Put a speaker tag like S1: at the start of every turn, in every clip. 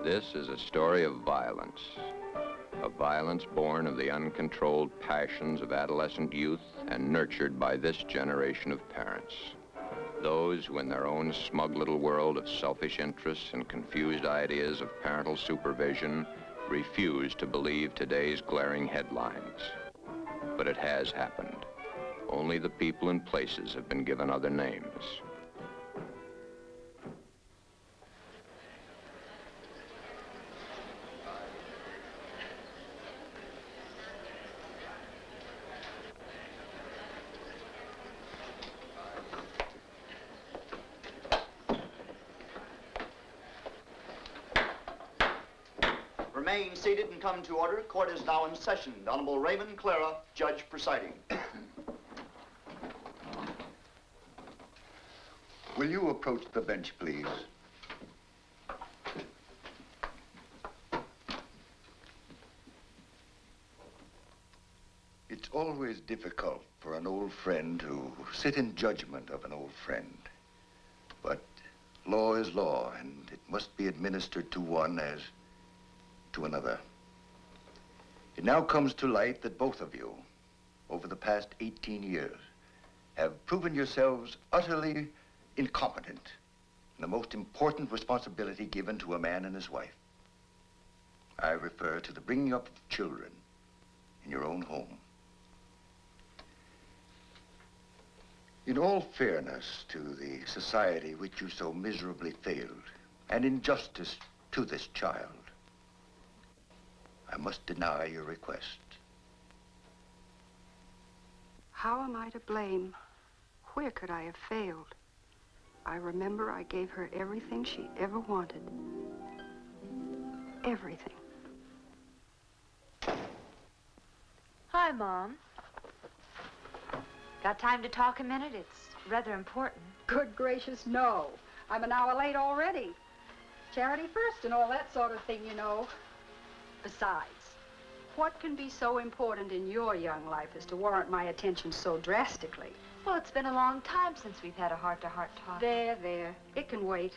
S1: This is a story of violence born of the uncontrolled passions of adolescent youth and nurtured by this generation of parents. Those who in their own smug little world of selfish interests and confused ideas of parental supervision refuse to believe today's glaring headlines. But it has happened. Only the people and places have been given other names.
S2: Remain seated and come to order. Court is now in session. The Honorable Raymond Clara, judge presiding.
S3: Will you approach the bench, please? It's always difficult for an old friend to sit in judgment of an old friend. But law is law, and it must be administered to one as to another. It now comes to light that both of you, over the past 18 years, have proven yourselves utterly incompetent in the most important responsibility given to a man and his wife. I refer to the bringing up of children in your own home. In all fairness to the society which you so miserably failed, and in justice to this child, I must deny your request.
S4: How am I to blame? Where could I have failed? I remember I gave her everything she ever wanted. Everything.
S5: Hi, Mom. Got time to talk a minute? It's rather important.
S4: Good gracious, no. I'm an hour late already. Charity first and all that sort of thing, you know. Besides, what can be so important in your young life as to warrant my attention so drastically?
S5: Well, it's been a long time since we've had a heart-to-heart talk.
S4: There. It can wait.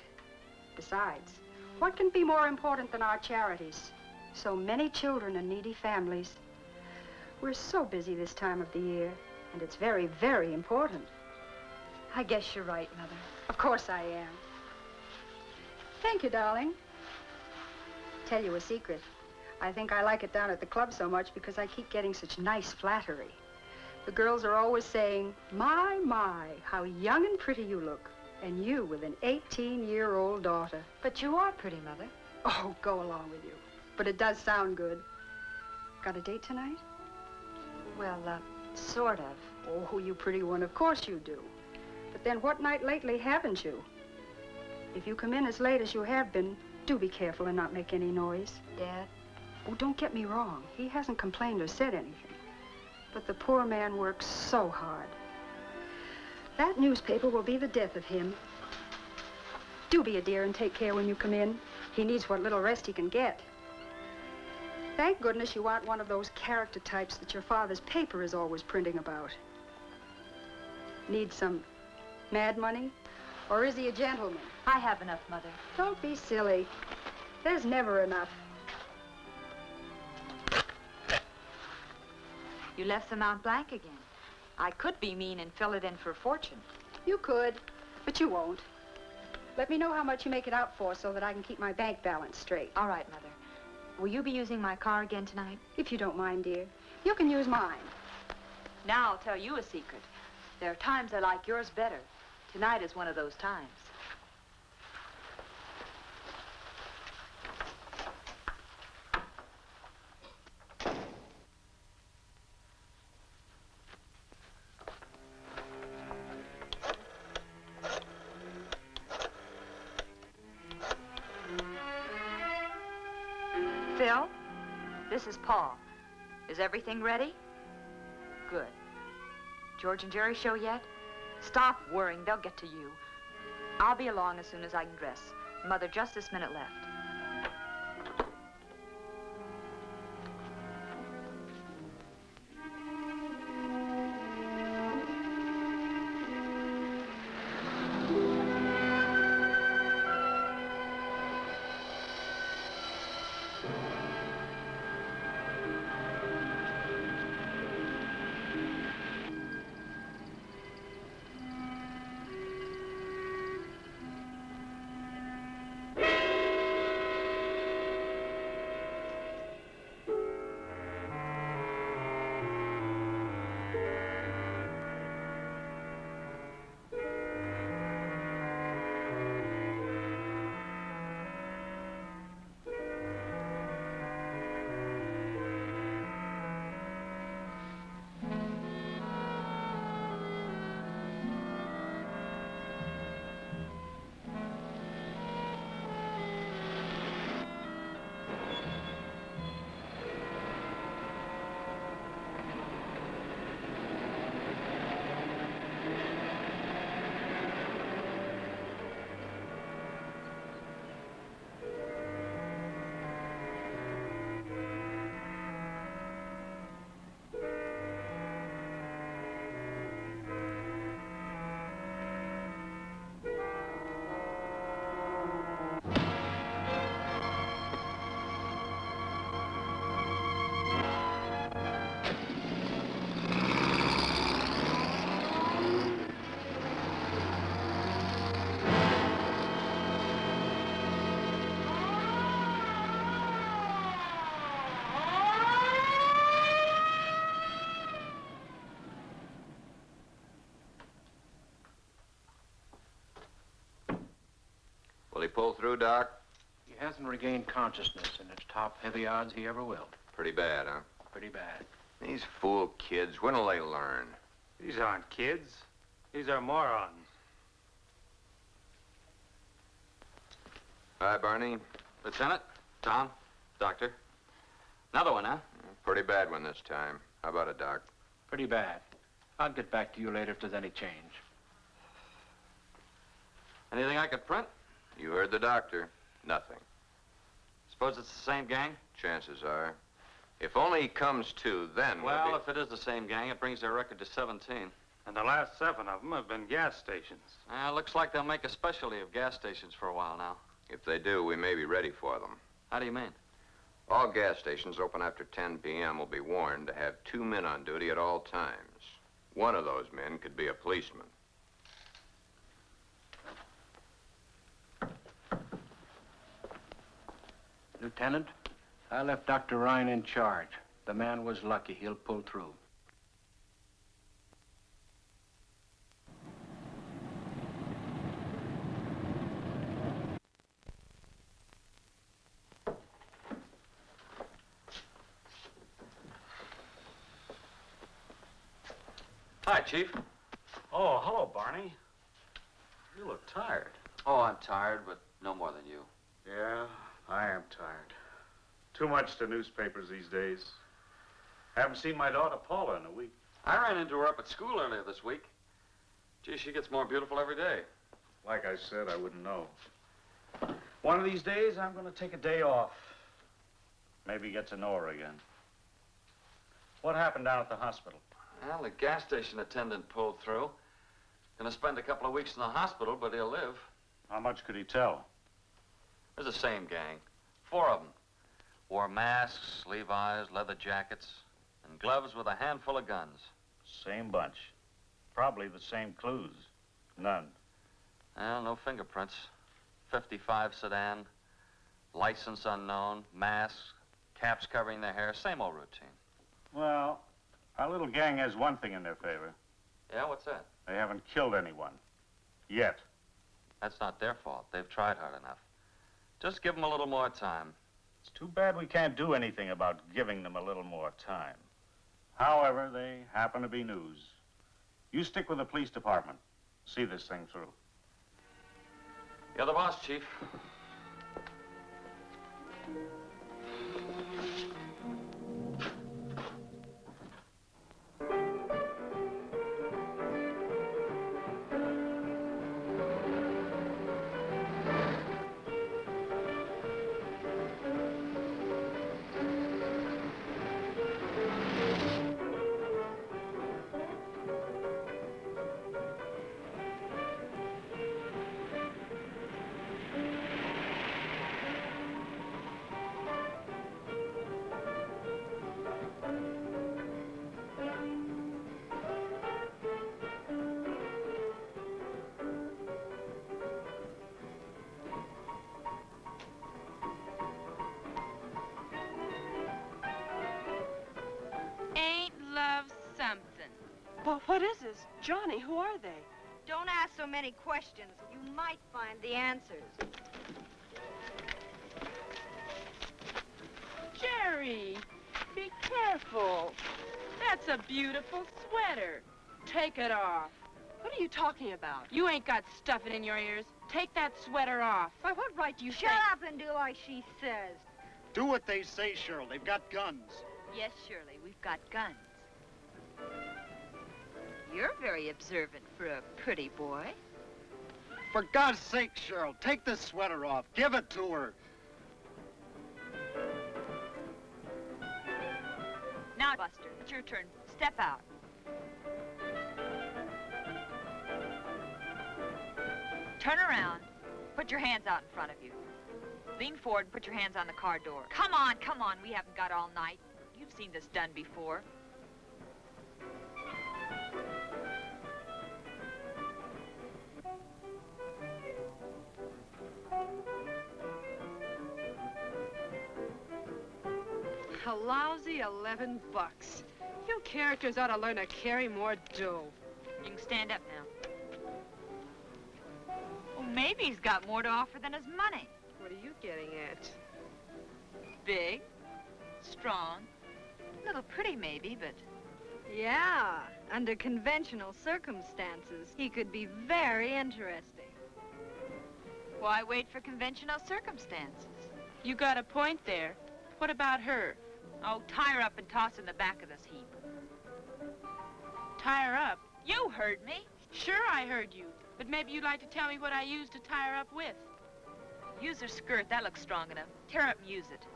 S4: Besides, what can be more important than our charities? So many children and needy families. We're so busy this time of the year, and it's very, very important.
S5: I guess you're right, Mother.
S4: Of course I am. Thank you, darling. Tell you a secret. I think I like it down at the club so much because I keep getting such nice flattery. The girls are always saying, my, how young and pretty you look. And you with an 18-year-old daughter.
S5: But you are pretty, Mother.
S4: Oh, go along with you. But it does sound good. Got a date tonight?
S5: Well, sort of.
S4: Oh, you pretty one, of course you do. But then what night lately haven't you? If you come in as late as you have been, do be careful and not make any noise.
S5: Dad?
S4: Oh, don't get me wrong. He hasn't complained or said anything. But the poor man works so hard. That newspaper will be the death of him. Do be a dear and take care when you come in. He needs what little rest he can get. Thank goodness you aren't one of those character types that your father's paper is always printing about. Need some mad money? Or is he a gentleman?
S5: I have enough, Mother.
S4: Don't be silly. There's never enough.
S5: You left the Mount Blanc again. I could be mean and fill it in for a fortune.
S4: You could, but you won't. Let me know how much you make it out for so that I can keep my bank balance straight.
S5: All right, Mother. Will you be using my car again tonight?
S4: If you don't mind, dear. You can use mine.
S5: Now I'll tell you a secret. There are times I like yours better. Tonight is one of those times. Phil, this is Paul. Is everything ready? Good. George and Jerry show yet? Stop worrying, they'll get to you. I'll be along as soon as I can dress. Mother, just this minute left.
S1: Will he pull through, Doc?
S6: He hasn't regained consciousness, and it's top heavy odds he ever will.
S1: Pretty bad, huh?
S6: Pretty bad.
S1: These fool kids, when'll they learn?
S7: These aren't kids. These are morons.
S1: Hi, Barney.
S8: Lieutenant, Tom, Doctor. Another one, huh?
S1: Pretty bad one this time. How about it, Doc?
S6: Pretty bad. I'll get back to you later if there's any change.
S8: Anything I could print?
S1: You heard the doctor. Nothing.
S8: Suppose it's the same gang?
S1: Chances are. If only he comes to, then
S8: Well,
S1: we'll
S8: if it is the same gang, it brings their record to 17.
S7: And the last 7 of them have been gas stations.
S8: Looks like they'll make a specialty of gas stations for a while now.
S1: If they do, we may be ready for them.
S8: How do you mean?
S1: All gas stations open after 10 p.m. will be warned to have 2 men on duty at all times. One of those men could be a policeman.
S6: Lieutenant, I left Dr. Ryan in charge. The man was lucky. He'll pull through.
S8: Hi, Chief.
S7: Oh, hello, Barney. You look tired.
S8: Oh, I'm tired, but no more than you.
S7: Yeah, I am tired. Too much to newspapers these days. Haven't seen my daughter Paula in a week.
S8: I ran into her up at school earlier this week. Gee, she gets more beautiful every day.
S7: Like I said, I wouldn't know. One of these days, I'm going to take a day off. Maybe get to know her again. What happened down at the hospital?
S8: Well, the gas station attendant pulled through. Gonna spend a couple of weeks in the hospital, but he'll live.
S7: How much could he tell?
S8: It's the same gang. 4 of them. Wore masks, Levi's, leather jackets, and gloves with a handful of guns.
S7: Same bunch. Probably the same clues. None.
S8: Well, no fingerprints. 55 sedan, license unknown, masks, caps covering their hair, same old routine.
S7: Well, our little gang has one thing in their favor.
S8: Yeah, what's that?
S7: They haven't killed anyone. Yet.
S8: That's not their fault. They've tried hard enough. Just give them a little more time.
S7: It's too bad we can't do anything about giving them a little more time. However, they happen to be news. You stick with the police department. See this thing through.
S8: You're the boss, Chief.
S9: Ain't love something?
S10: But what is this? Johnny, who are they?
S5: Don't ask so many questions. You might find the answers.
S10: Jerry, be careful. That's a beautiful sweater. Take it off. What are you talking about? You ain't got stuffing in your ears. Take that sweater off. By what right do you
S5: Shut up and do like she says.
S2: Do what they say, Cheryl. They've got guns.
S5: Yes, Shirley, we've got guns. You're very observant for a pretty boy.
S2: For God's sake, Cheryl, take this sweater off. Give it to her.
S5: Now, Buster, it's your turn. Step out. Turn around. Put your hands out in front of you. Lean forward and put your hands on the car door. Come on, come on. We haven't got all night. You've seen this done before.
S10: A lousy $11. You characters ought to learn to carry more dough.
S5: You can stand up now. Well, maybe he's got more to offer than his money.
S10: What are you getting at?
S5: Big, strong, a little pretty maybe, but...
S4: Yeah, under conventional circumstances, he could be very interesting.
S5: Why wait for conventional circumstances?
S10: You got a point there. What about her?
S5: Oh, tie her up and toss her in the back of this heap.
S10: Tie her up?
S5: You heard me.
S10: Sure I heard you. But maybe you'd like to tell me what I used to tie her up with.
S5: Use her skirt. That looks strong enough. Tear up and use it.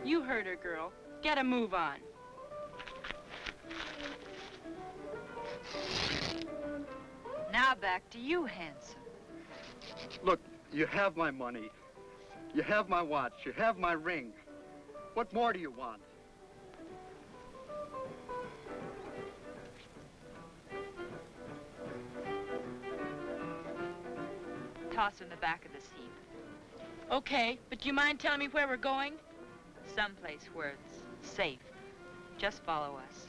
S10: You heard her, girl. Get a move on.
S5: Now back to you, handsome.
S2: Look, you have my money. You have my watch. You have my ring. What more do you want?
S5: Toss her in the back of this heap.
S10: Okay, but do you mind telling me where we're going?
S5: Someplace where it's safe. Just follow us.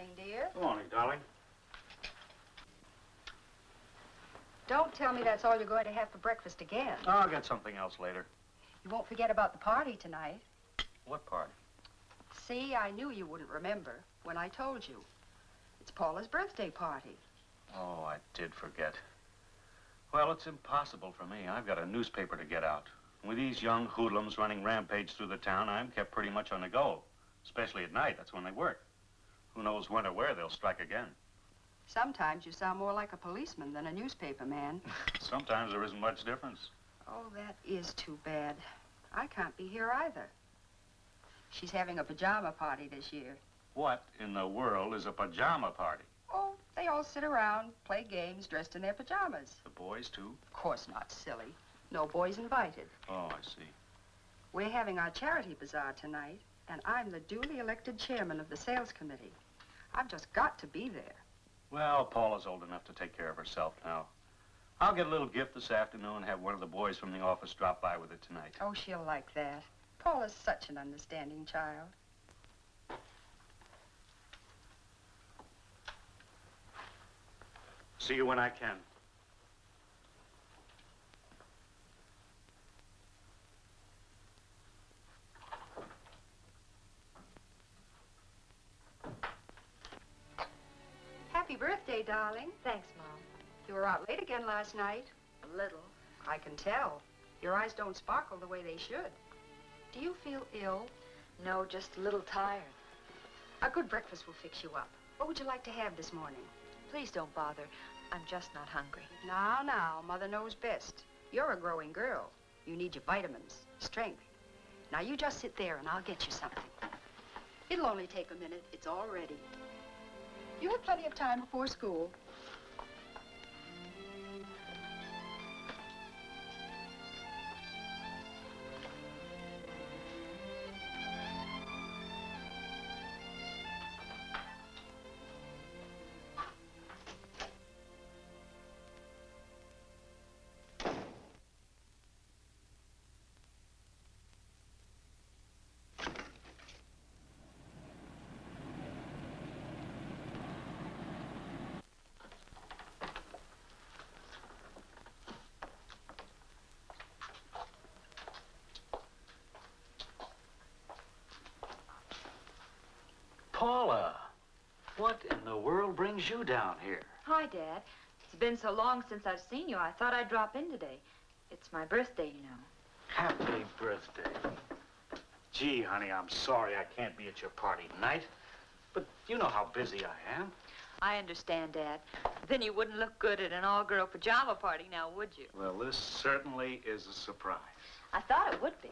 S4: morning, dear.
S7: Good morning, darling.
S4: Don't tell me that's all you're going to have for breakfast again.
S7: I'll get something else later.
S4: You won't forget about the party tonight.
S7: What party?
S4: See, I knew you wouldn't remember when I told you. It's Paula's birthday party.
S7: Oh, I did forget. Well, it's impossible for me. I've got a newspaper to get out. With these young hoodlums running rampage through the town, I'm kept pretty much on the go. Especially at night, that's when they work. Who knows when or where they'll strike again.
S4: Sometimes you sound more like a policeman than a newspaper man.
S7: Sometimes there isn't much difference.
S4: Oh, that is too bad. I can't be here either. She's having a pajama party this year.
S7: What in the world is a pajama party?
S4: Oh, they all sit around, play games, dressed in their pajamas.
S7: The boys, too?
S4: Of course not, silly. No boys invited.
S7: Oh, I see.
S4: We're having our charity bazaar tonight, and I'm the duly elected chairman of the sales committee. I've just got to be there.
S7: Well, Paula's old enough to take care of herself now. I'll get a little gift this afternoon and have one of the boys from the office drop by with it tonight.
S4: Oh, she'll like that. Paula's such an understanding child.
S7: See you when I can.
S4: Happy birthday, darling.
S5: Thanks, Mom.
S4: You were out late again last night.
S5: A little.
S4: I can tell. Your eyes don't sparkle the way they should. Do you feel ill?
S5: No, just a little tired.
S4: A good breakfast will fix you up. What would you like to have this morning?
S5: Please don't bother. I'm just not hungry.
S4: Now, Mother knows best. You're a growing girl. You need your vitamins, strength. Now, you just sit there and I'll get you something. It'll only take a minute. It's all ready. You have plenty of time before school.
S9: Paula, what in the world brings you down here?
S5: Hi, Dad. It's been so long since I've seen you, I thought I'd drop in today. It's my birthday, you know.
S9: Happy birthday. Gee, honey, I'm sorry I can't be at your party tonight, but you know how busy I am.
S5: I understand, Dad. Then you wouldn't look good at an all-girl pajama party now, would you?
S9: Well, this certainly is a surprise.
S5: I thought it would be.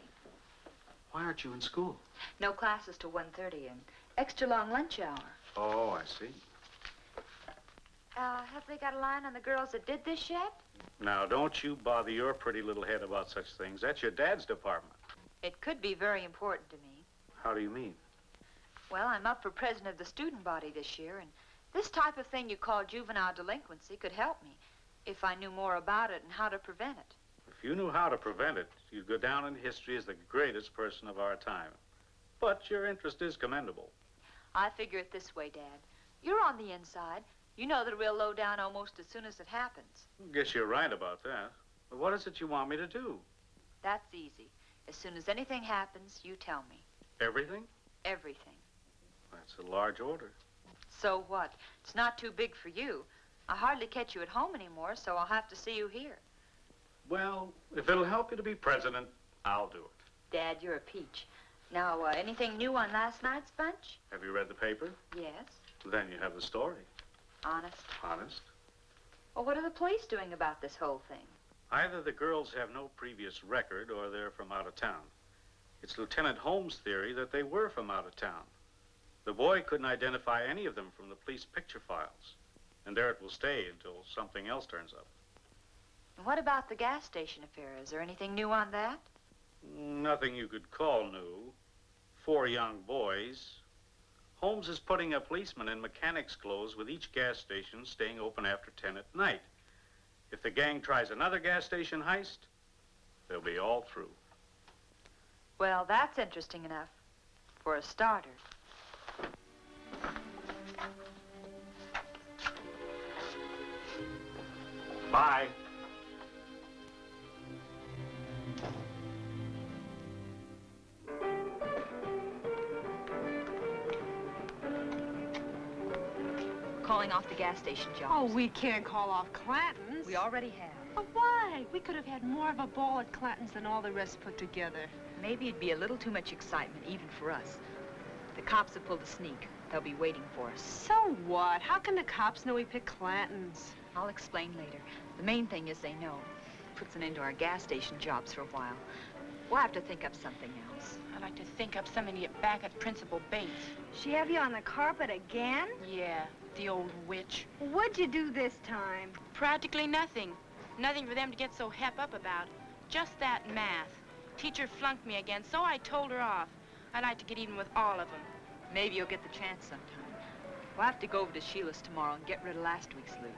S9: Why aren't you in school?
S5: No classes till 1:30 and extra long lunch hour.
S7: Oh, I see.
S5: Have they got a line on the girls that did this yet?
S7: Now, don't you bother your pretty little head about such things. That's your dad's department.
S5: It could be very important to me.
S7: How do you mean?
S5: Well, I'm up for president of the student body this year, and this type of thing you call juvenile delinquency could help me if I knew more about it and how to prevent it.
S7: If you knew how to prevent it, you'd go down in history as the greatest person of our time. But your interest is commendable.
S5: I figure it this way, Dad. You're on the inside. You know that we'll low down almost as soon as it happens.
S7: Guess you're right about that. But what is it you want me to do?
S5: That's easy. As soon as anything happens, you tell me.
S7: Everything?
S5: Everything.
S7: That's a large order.
S5: So what? It's not too big for you. I hardly catch you at home anymore, so I'll have to see you here.
S7: Well, if it'll help you to be president, I'll do it.
S5: Dad, you're a peach. Now, anything new on last night's bunch?
S7: Have you read the paper?
S5: Yes.
S7: Then you have the story.
S5: Honest?
S7: Honest.
S5: Well, what are the police doing about this whole thing?
S7: Either the girls have no previous record or they're from out of town. It's Lieutenant Holmes' theory that they were from out of town. The boy couldn't identify any of them from the police picture files. And there it will stay until something else turns up.
S5: And what about the gas station affair? Is there anything new on that?
S7: Nothing you could call new. 4 young boys. Holmes is putting a policeman in mechanic's clothes with each gas station staying open after 10 at night. If the gang tries another gas station heist, they'll be all through.
S5: Well, that's interesting enough. For a starter.
S9: Bye.
S5: Calling off the gas station jobs.
S10: Oh, we can't call off Clanton's.
S5: We already have.
S10: But why? We could have had more of a ball at Clanton's than all the rest put together.
S5: Maybe it'd be a little too much excitement, even for us. The cops have pulled a sneak. They'll be waiting for us.
S10: So what? How can the cops know we picked Clanton's?
S5: I'll explain later. The main thing is they know. Puts an end to our gas station jobs for a while. We'll have to think up something else.
S10: I'd like to think up something to get back at Principal Bates.
S4: She have you on the carpet again?
S10: Yeah, the old witch.
S4: What'd you do this time?
S10: Practically nothing. Nothing for them to get so hep up about. Just that math. Teacher flunked me again, so I told her off. I'd like to get even with all of them.
S5: Maybe you'll get the chance sometime. We'll have to go over to Sheila's tomorrow and get rid of last week's loot.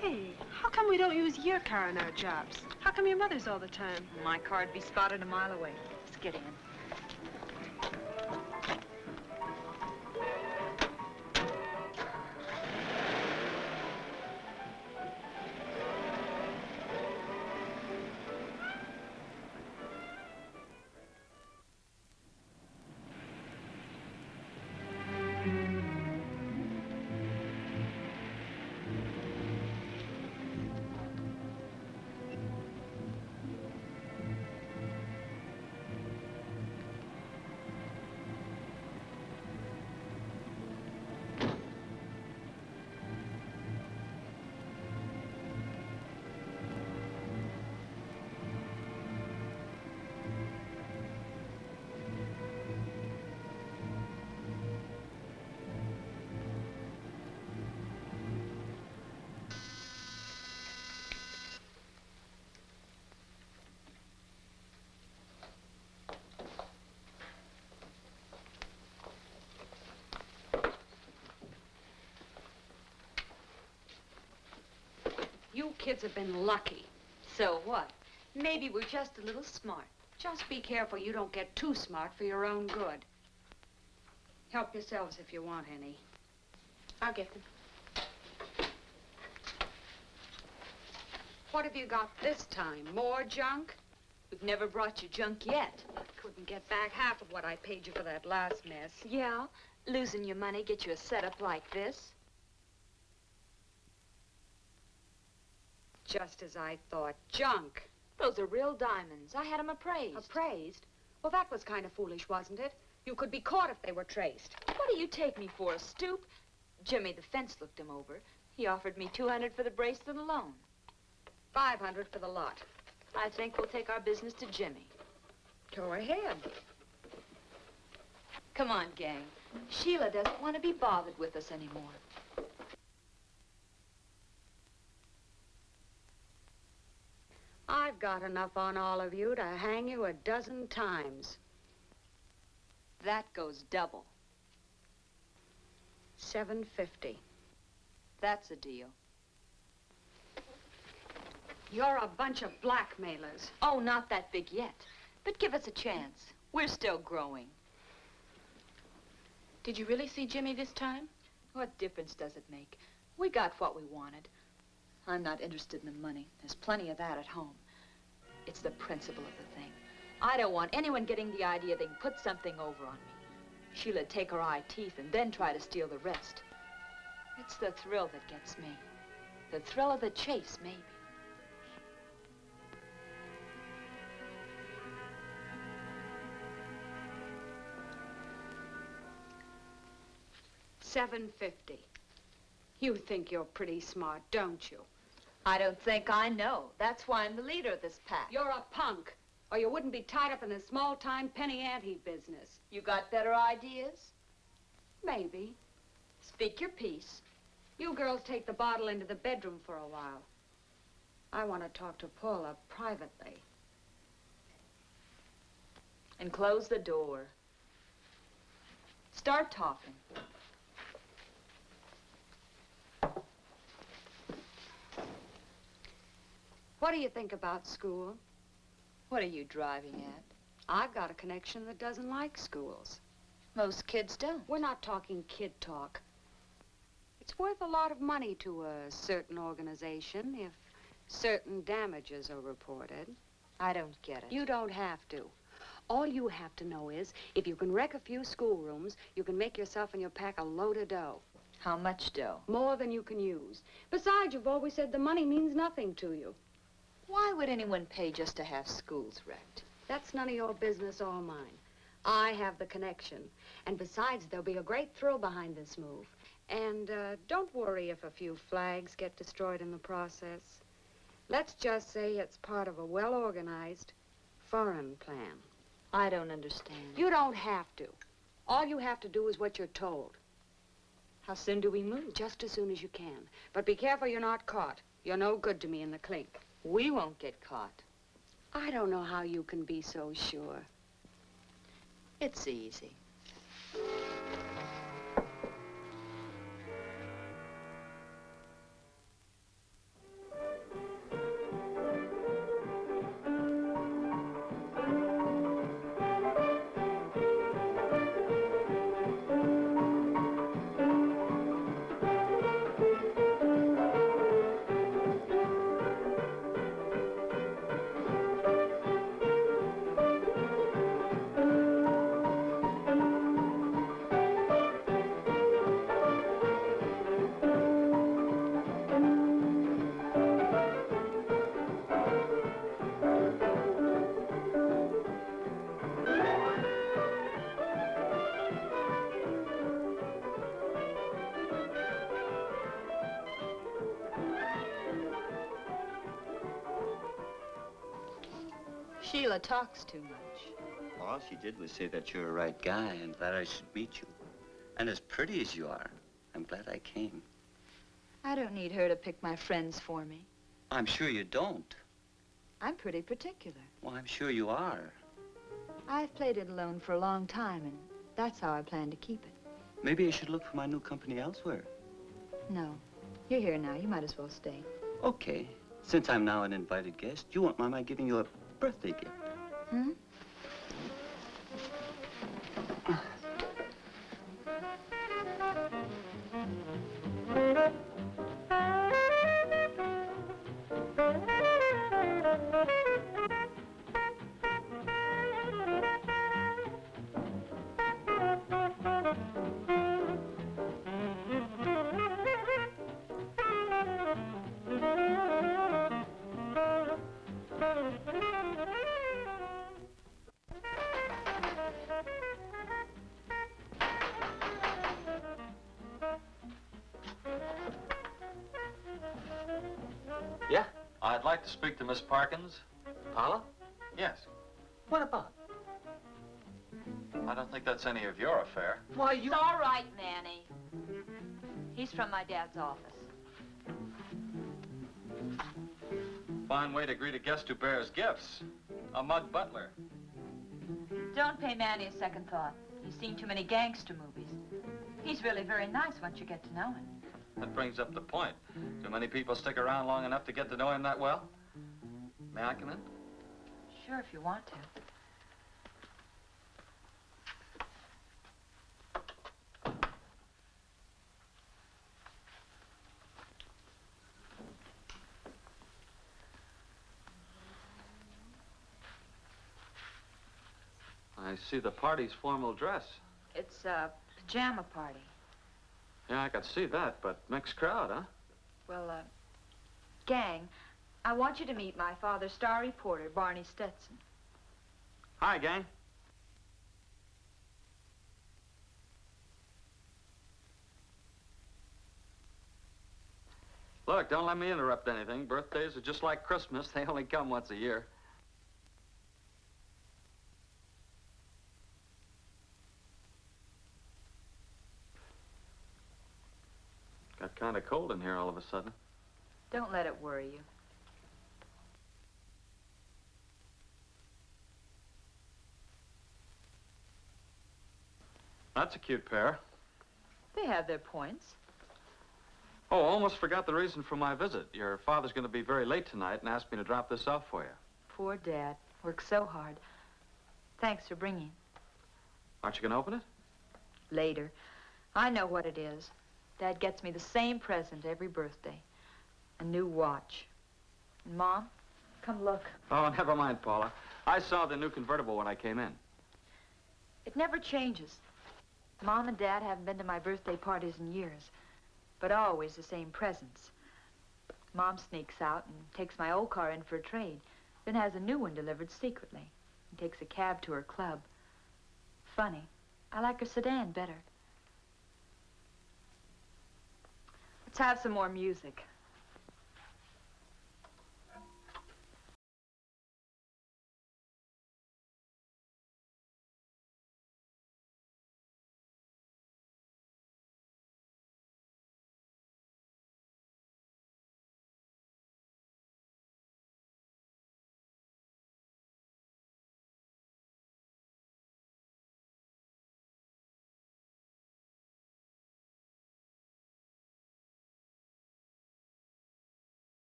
S10: Hey, how come we don't use your car in our jobs? How come your mother's all the time?
S5: My car'd be spotted a mile away. Let's get in.
S11: You kids have been lucky.
S5: So what?
S11: Maybe we're just a little smart. Just be careful you don't get too smart for your own good. Help yourselves if you want any.
S10: I'll get them.
S11: What have you got this time? More junk?
S5: We've never brought you junk yet.
S11: Couldn't get back half of what I paid you for that last mess.
S5: Yeah? Losing your money get you a setup like this?
S11: Just as I thought. Junk.
S5: Those are real diamonds. I had them appraised.
S11: Appraised? Well, that was kind of foolish, wasn't it? You could be caught if they were traced.
S5: What do you take me for, a stoop? Jimmy the fence looked him over. He offered me $200 for the bracelet alone.
S11: $500 for the lot.
S5: I think we'll take our business to Jimmy.
S11: Go ahead.
S5: Come on, gang. Sheila doesn't want to be bothered with us anymore.
S11: I've got enough on all of you to hang you a dozen times.
S5: That goes double.
S11: $750.
S5: That's a deal.
S11: You're a bunch of blackmailers.
S5: Oh, not that big yet. But give us a chance. We're still growing.
S10: Did you really see Jimmy this time?
S5: What difference does it make? We got what we wanted. I'm not interested in the money. There's plenty of that at home. It's the principle of the thing. I don't want anyone getting the idea they can put something over on me. Sheila'd take her eye teeth and then try to steal the rest. It's the thrill that gets me. The thrill of the chase, maybe.
S11: $750. You think you're pretty smart, don't you?
S5: I don't think I know. That's why I'm the leader of this pack.
S11: You're a punk, or you wouldn't be tied up in this small-time penny ante business.
S5: You got better ideas?
S11: Maybe.
S5: Speak your piece.
S11: You girls take the bottle into the bedroom for a while. I want to talk to Paula privately.
S5: And close the door. Start talking.
S11: What do you think about school?
S5: What are you driving at?
S11: I've got a connection that doesn't like schools.
S5: Most kids don't.
S11: We're not talking kid talk. It's worth a lot of money to a certain organization if certain damages are reported.
S5: I don't get it.
S11: You don't have to. All you have to know is, if you can wreck a few schoolrooms, you can make yourself and your pack a load of dough.
S5: How much dough?
S11: More than you can use. Besides, you've always said the money means nothing to you.
S5: Why would anyone pay just to have schools wrecked?
S11: That's none of your business or mine. I have the connection. And besides, there'll be a great thrill behind this move. And don't worry if a few flags get destroyed in the process. Let's just say it's part of a well-organized foreign plan.
S5: I don't understand.
S11: You don't have to. All you have to do is what you're told.
S5: How soon do we move?
S11: Just as soon as you can. But be careful you're not caught. You're no good to me in the clink.
S5: We won't get caught.
S11: I don't know how you can be so sure.
S5: It's easy. Sheila talks too much.
S12: All she did was say that you're a right guy and that I should meet you. And as pretty as you are, I'm glad I came.
S5: I don't need her to pick my friends for me.
S12: I'm sure you don't.
S5: I'm pretty particular.
S12: Well, I'm sure you are.
S5: I've played it alone for a long time, and that's how I plan to keep it.
S12: Maybe I should look for my new company elsewhere.
S5: No. You're here now. You might as well stay.
S12: Okay. Since I'm now an invited guest, you won't mind my giving you a birthday gift.
S5: Hmm?
S8: Yeah, I'd like to speak to Miss Parkins.
S6: Paula?
S8: Yes.
S6: What about?
S8: I don't think that's any of your affair.
S6: Why, you...
S5: It's all right, Manny. He's from my dad's office.
S8: Fine way to greet a guest who bears gifts. A mud butler.
S5: Don't pay Manny a second thought. He's seen too many gangster movies. He's really very nice once you get to know him.
S8: That brings up the point. Do many people stick around long enough to get to know him that well? May I come in?
S5: Sure, if you want to.
S8: I see the party's formal dress.
S5: It's a pajama party.
S8: Yeah, I could see that, but mixed crowd, huh?
S5: Well, gang, I want you to meet my father's star reporter, Barney Stetson.
S8: Hi, gang. Look, don't let me interrupt anything. Birthdays are just like Christmas. They only come once a year. Got kind of cold in here all of a sudden.
S5: Don't let it worry you.
S8: That's a cute pair.
S5: They have their points.
S8: Oh, almost forgot the reason for my visit. Your father's going to be very late tonight and asked me to drop this off for you.
S5: Poor Dad. Works so hard. Thanks for bringing.
S8: Aren't you going to open it?
S5: Later. I know what it is. Dad gets me the same present every birthday. A new watch. And Mom, come look.
S8: Oh, never mind, Paula. I saw the new convertible when I came in.
S5: It never changes. Mom and Dad haven't been to my birthday parties in years, but always the same presents. Mom sneaks out and takes my old car in for a trade, then has a new one delivered secretly and takes a cab to her club. Funny, I like her sedan better. Let's have some more music.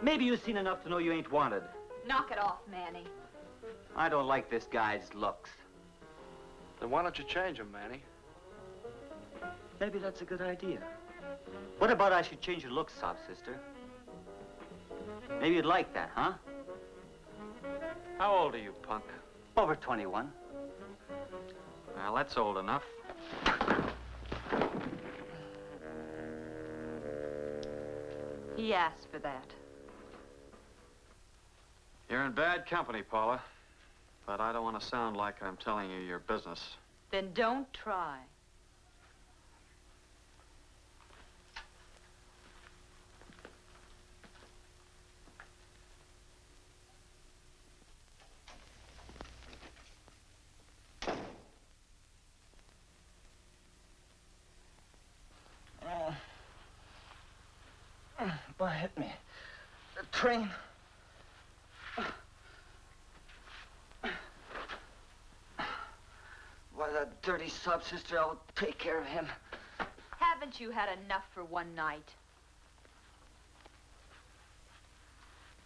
S12: Maybe you've seen enough to know you ain't wanted.
S5: Knock it off, Manny.
S12: I don't like this guy's looks.
S6: Then why don't you change him, Manny?
S12: Maybe that's a good idea. What about I should change your looks, sob sister? Maybe you'd like that, huh?
S8: How old are you, punk?
S12: Over 21.
S8: Well, that's old enough.
S5: He asked for that.
S8: You're in bad company, Paula. But I don't want to sound like I'm telling you your business.
S5: Then don't try.
S12: Boy, hit me. The train. Why, that dirty sob sister, I'll take care of him.
S5: Haven't you had enough for one night?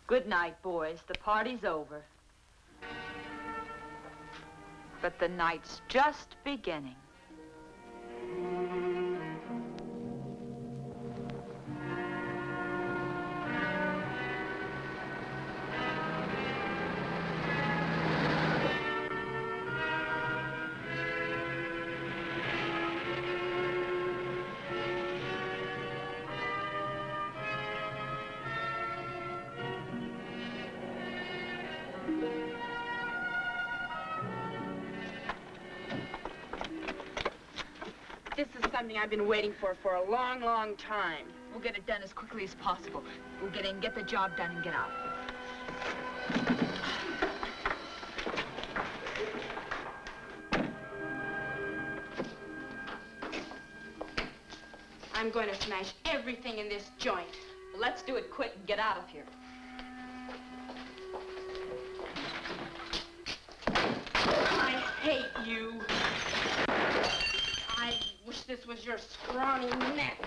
S5: Good night, boys. The party's over. But the night's just beginning.
S10: This is something I've been waiting for a long, long time.
S5: We'll get it done as quickly as possible. We'll get in, get the job done, and get out.
S10: I'm going to smash everything in this joint.
S5: Well, let's do it quick and get out of here.
S10: I hate you. I wish this was your scrawny neck.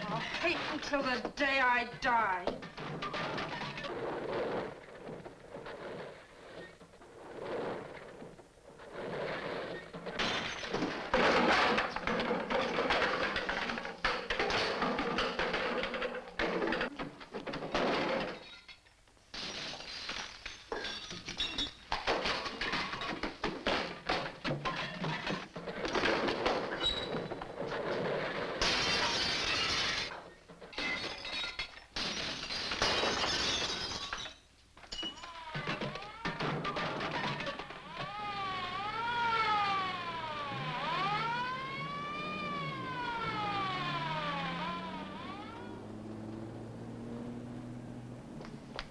S10: I'll hate until the day I die.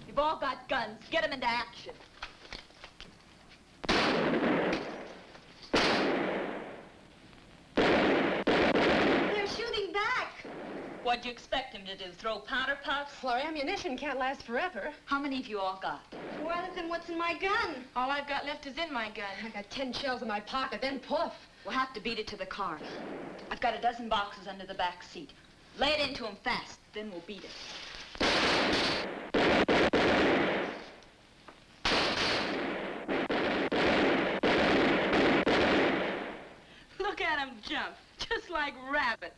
S5: You've all got guns. Get them into action. What'd you expect him to do, throw powder puffs?
S10: Well, our ammunition can't last forever.
S5: How many have you all got?
S11: Well, then what's in my gun?
S10: All I've got left is in my gun. I got 10 shells in my pocket, then poof.
S5: We'll have to beat it to the car. I've got a dozen boxes under the back seat. Lay it into him fast, then we'll beat it.
S10: Look at them jump, just like rabbits.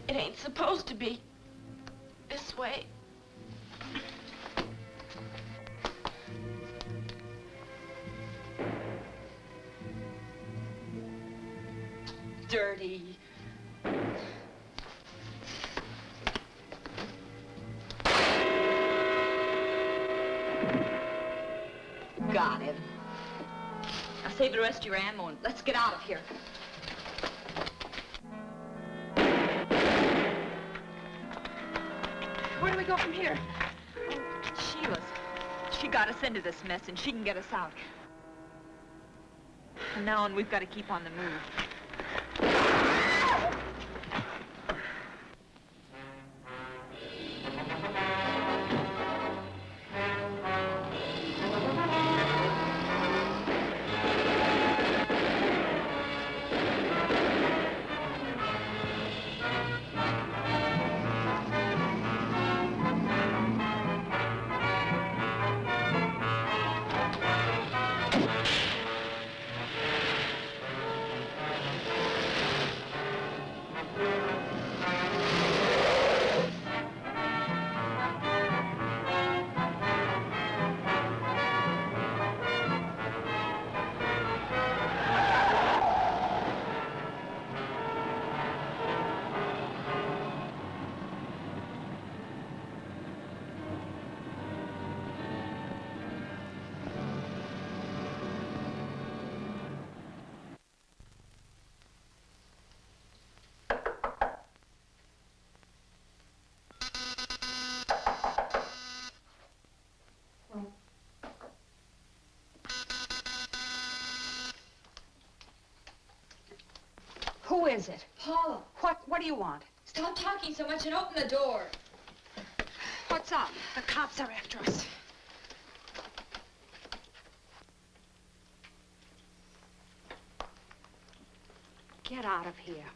S10: It ain't supposed to be this way.
S5: Dirty. Got him. Now save the rest of your ammo and let's get out of here.
S10: Where do we go from here?
S5: Sheila's. She got us into this mess and she can get us out. From now on, we've got to keep on the move.
S4: Who is it?
S11: Paula,
S4: What do you want?
S11: stop talking so much and open the door.
S4: What's up?
S10: The cops are after us.
S4: Get out of here.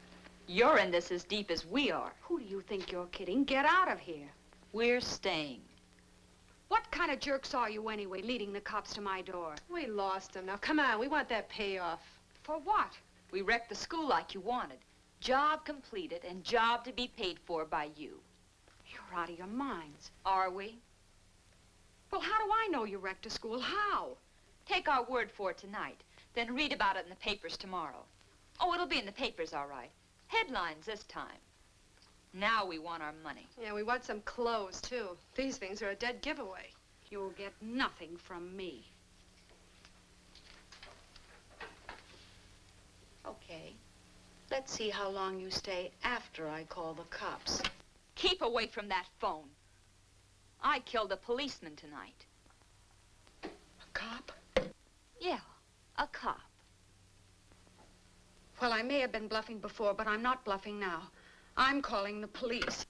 S5: You're in this as deep as we are.
S4: Who do you think you're kidding? Get out of here.
S5: We're staying.
S4: What kind of jerks are you anyway, leading the cops to my door?
S10: We lost them. Now, come on, we want that payoff.
S4: For what?
S5: We wrecked the school like you wanted. Job completed and job to be paid for by you.
S4: You're out of your minds.
S5: Are we?
S4: Well, how do I know you wrecked a school? How?
S5: Take our word for it tonight, then read about it in the papers tomorrow. Oh, it'll be in the papers, all right. Headlines this time. Now we want our money.
S10: Yeah, we want some clothes, too. These things are a dead giveaway.
S4: You'll get nothing from me. Okay. Let's see how long you stay after I call the cops.
S5: Keep away from that phone. I killed a policeman tonight.
S4: A cop?
S5: Yeah, a cop.
S4: Well, I may have been bluffing before, but I'm not bluffing now. I'm calling the police.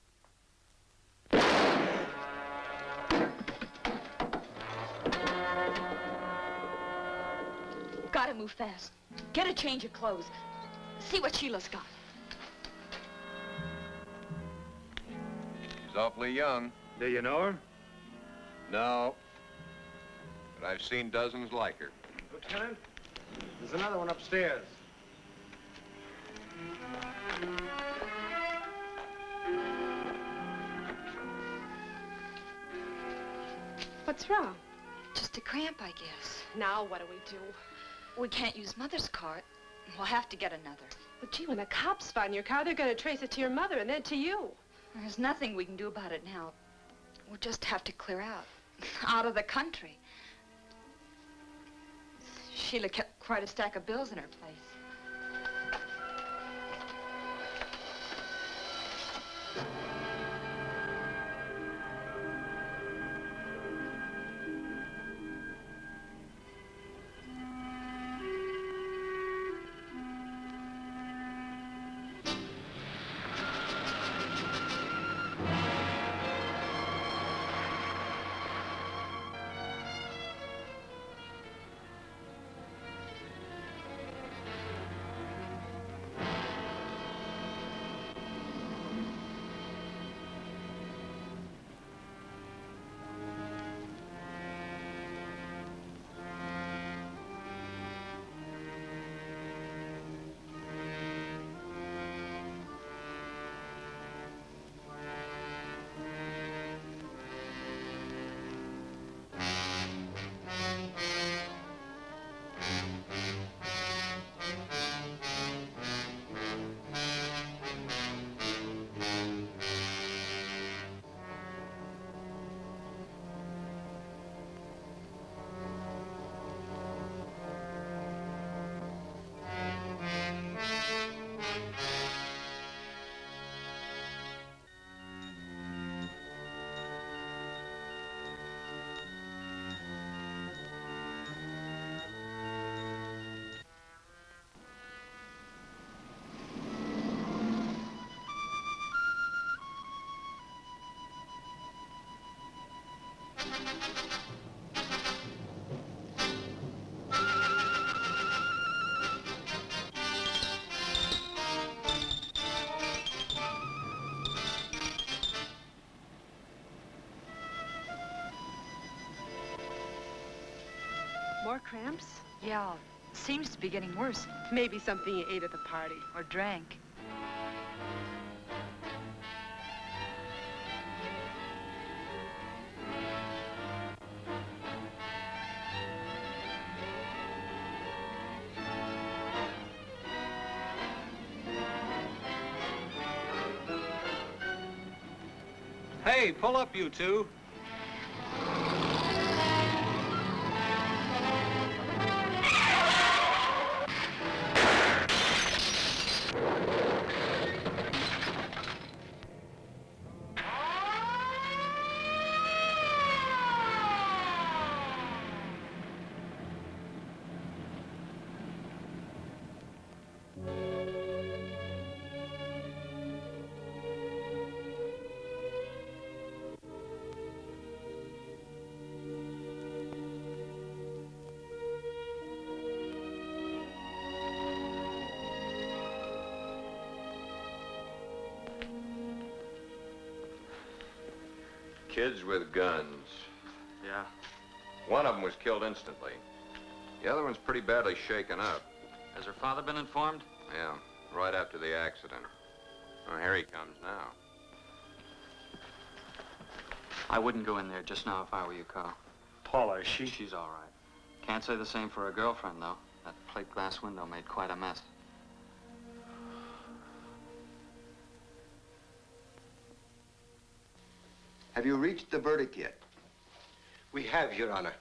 S5: Gotta move fast. Get a change of clothes. See what Sheila's got.
S1: She's awfully young.
S2: Do you know her?
S1: No. But I've seen dozens like her.
S6: Lieutenant, there's another one upstairs.
S10: What's wrong?
S5: Just a cramp, I guess.
S10: Now what do we do?
S5: We can't use Mother's cart. We'll have to get another.
S10: Well, gee, when the cops find your car, they're going to trace it to your mother and then to you.
S5: There's nothing we can do about it now. We'll just have to clear out. Out of the country. Sheila kept quite a stack of bills in her place.
S10: More cramps?
S5: Yeah, seems to be getting worse.
S10: Maybe something you ate at the party.
S5: Or drank.
S13: Hey, pull up, you two.
S1: Kids with guns.
S8: Yeah.
S1: One of them was killed instantly. The other one's pretty badly shaken up.
S8: Has her father been informed?
S1: Yeah, right after the accident. Well, here he comes now.
S8: I wouldn't go in there just now if I were you, Carl.
S9: Paula, is she?
S8: She's all right. Can't say the same for her girlfriend, though. That plate glass window made quite a mess.
S3: Have you reached the verdict yet?
S14: We have, Your Honor.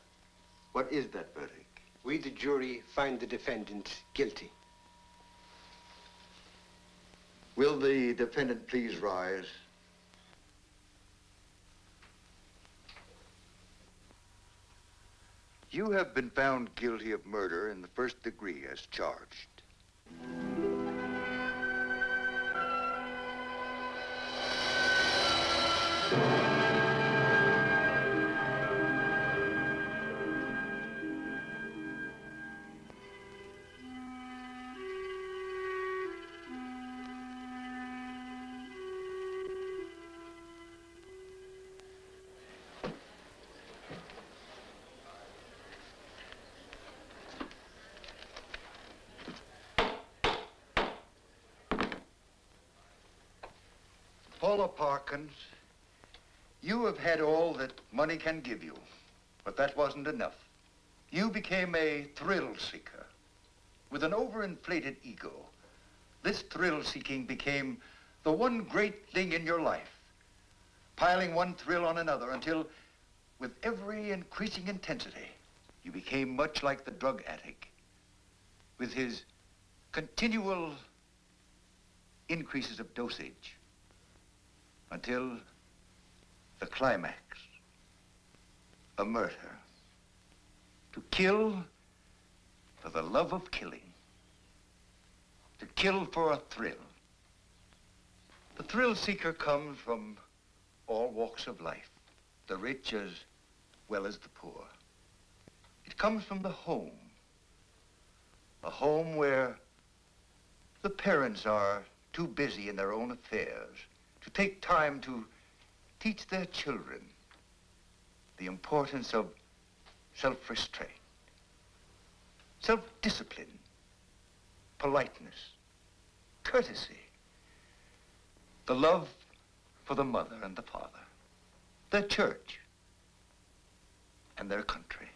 S3: What is that verdict?
S14: We, the jury, find the defendant guilty.
S3: Will the defendant please rise? You have been found guilty of murder in the first degree as charged. Paula Parkins, you have had all that money can give you, but that wasn't enough. You became a thrill seeker. With an overinflated ego, this thrill-seeking became the one great thing in your life, piling one thrill on another until, with every increasing intensity, you became much like the drug addict, with his continual increases of dosage, until the climax, a murder. To kill for the love of killing. To kill for a thrill. The thrill seeker comes from all walks of life, the rich as well as the poor. It comes from the home. A home where the parents are too busy in their own affairs to take time to teach their children the importance of self-restraint, self-discipline, politeness, courtesy, the love for the mother and the father, their church, and their country.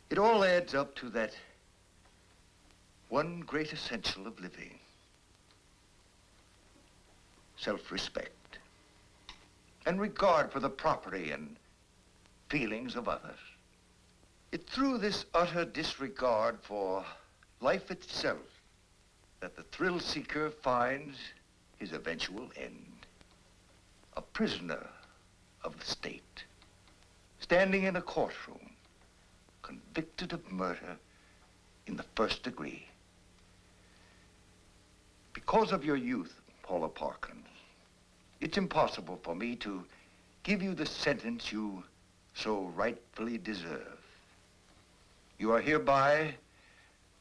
S3: It all adds up to that one great essential of living, self-respect, and regard for the property and feelings of others. It's through this utter disregard for life itself that the thrill seeker finds his eventual end. A prisoner of the state, standing in a courtroom, convicted of murder in the first degree. Because of your youth, Paula Parkins, it's impossible for me to give you the sentence you so rightfully deserve. You are hereby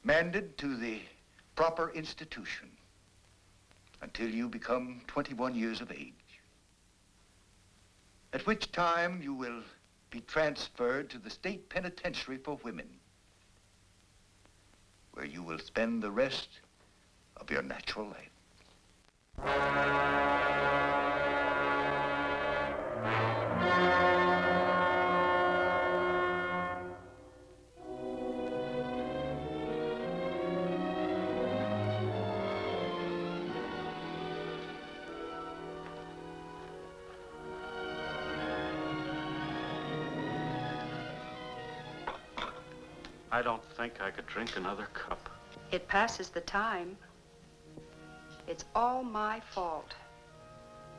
S3: manded to the proper institution until you become 21 years of age, at which time you will be transferred to the state penitentiary for women, where you will spend the rest of your natural life.
S7: I don't think I could drink another cup.
S4: It passes the time. It's all my fault.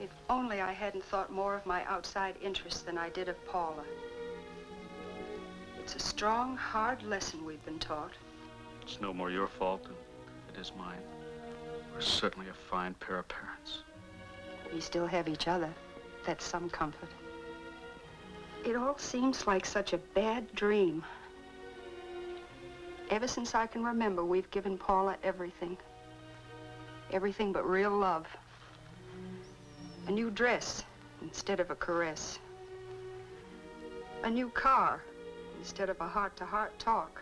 S4: If only I hadn't thought more of my outside interests than I did of Paula. It's a strong, hard lesson we've been taught.
S7: It's no more your fault than it is mine. We're certainly a fine pair of parents.
S4: We still have each other. That's some comfort. It all seems like such a bad dream. Ever since I can remember, we've given Paula everything. Everything but real love. A new dress instead of a caress. A new car instead of a heart-to-heart talk.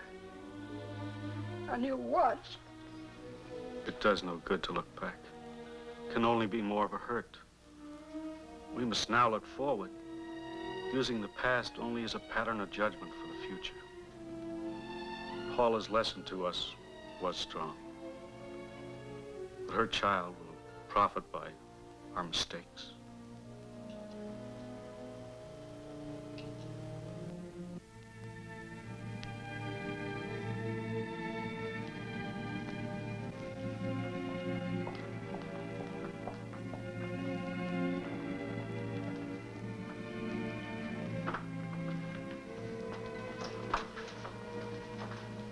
S4: A new watch.
S7: It does no good to look back. It can only be more of a hurt. We must now look forward, using the past only as a pattern of judgment for the future. Paula's lesson to us was strong. But her child will profit by our mistakes.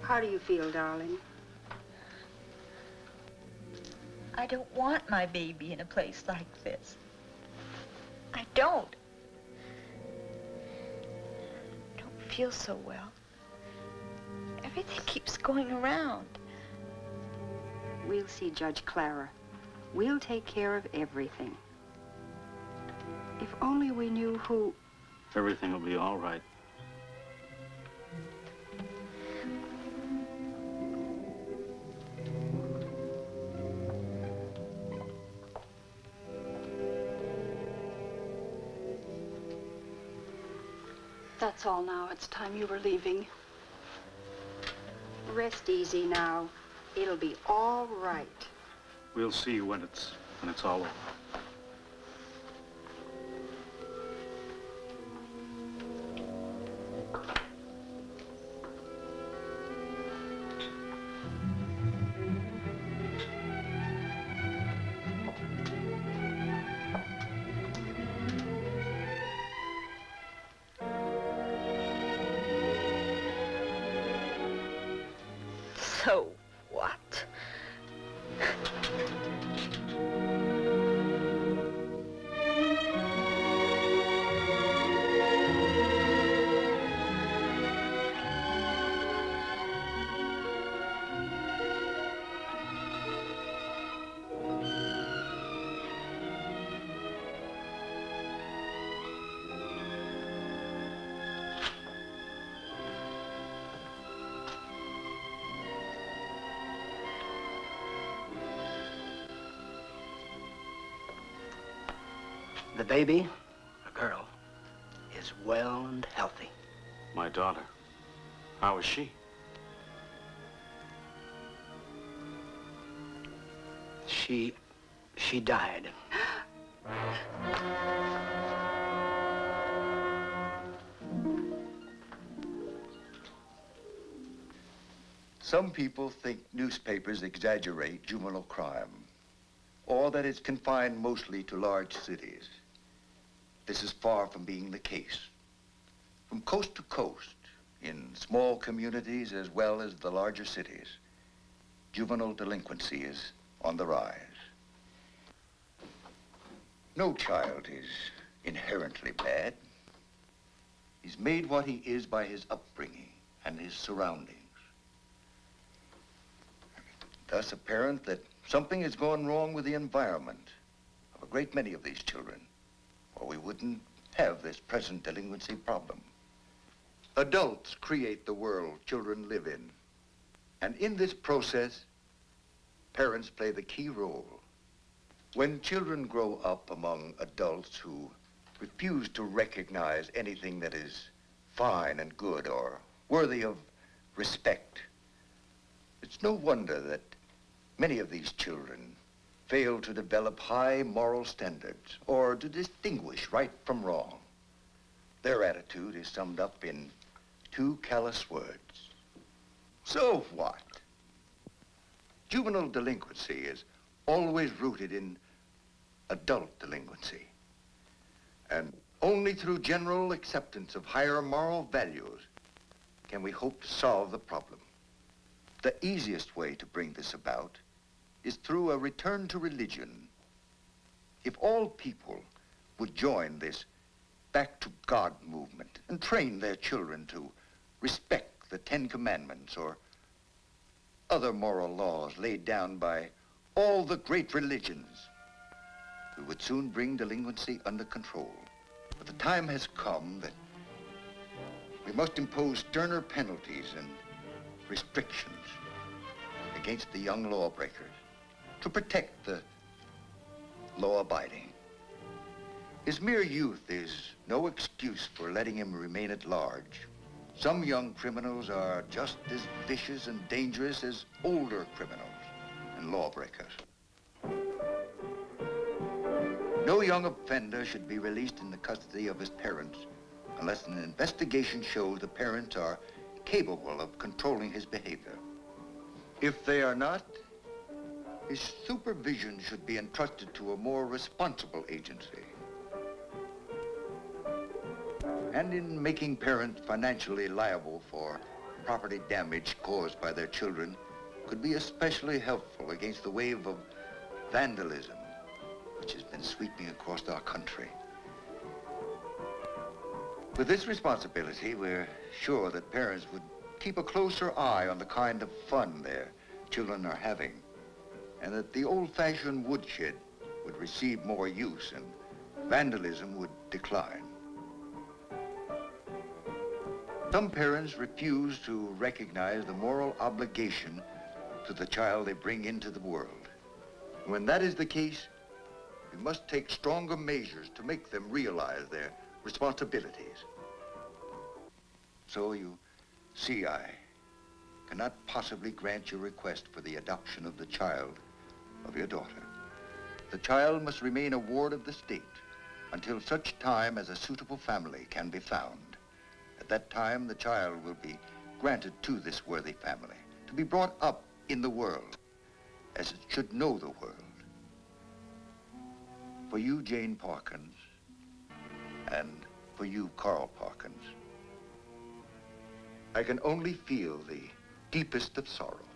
S4: How do you feel, darling?
S15: I don't want my baby in a place like this. I don't. I don't feel so well. Everything keeps going around.
S4: We'll see Judge Clara. We'll take care of everything. If only we knew who...
S7: Everything will be all right.
S4: That's all now. It's time you were leaving. Rest easy now. It'll be all right.
S7: We'll see when it's all over.
S15: So what?
S6: The baby, a girl, is well and healthy.
S7: My daughter. How is she?
S6: She died.
S3: Some people think newspapers exaggerate juvenile crime, or that it's confined mostly to large cities. This is far from being the case. From coast to coast, in small communities as well as the larger cities, juvenile delinquency is on the rise. No child is inherently bad. He's made what he is by his upbringing and his surroundings. Thus apparent that something has gone wrong with the environment of a great many of these children, or we wouldn't have this present delinquency problem. Adults create the world children live in. And in this process, parents play the key role. When children grow up among adults who refuse to recognize anything that is fine and good or worthy of respect, it's no wonder that many of these children fail to develop high moral standards or to distinguish right from wrong. Their attitude is summed up in two callous words. So what? Juvenile delinquency is always rooted in adult delinquency. And only through general acceptance of higher moral values can we hope to solve the problem. The easiest way to bring this about is through a return to religion. If all people would join this back to God movement and train their children to respect the Ten Commandments or other moral laws laid down by all the great religions, we would soon bring delinquency under control. But the time has come that we must impose sterner penalties and restrictions against the young lawbreakers to protect the law-abiding. His mere youth is no excuse for letting him remain at large. Some young criminals are just as vicious and dangerous as older criminals and lawbreakers. No young offender should be released in the custody of his parents unless an investigation shows the parents are capable of controlling his behavior. If they are not, his supervision should be entrusted to a more responsible agency. And in making parents financially liable for property damage caused by their children could be especially helpful against the wave of vandalism which has been sweeping across our country. With this responsibility, we're sure that parents would keep a closer eye on the kind of fun their children are having, and that the old-fashioned woodshed would receive more use and vandalism would decline. Some parents refuse to recognize the moral obligation to the child they bring into the world. When that is the case, we must take stronger measures to make them realize their responsibilities. So you see, I cannot possibly grant your request for the adoption of the child of your daughter. The child must remain a ward of the state until such time as a suitable family can be found. At that time, the child will be granted to this worthy family to be brought up in the world as it should know the world. For you, Jane Parkins, and for you, Carl Parkins, I can only feel the deepest of sorrow.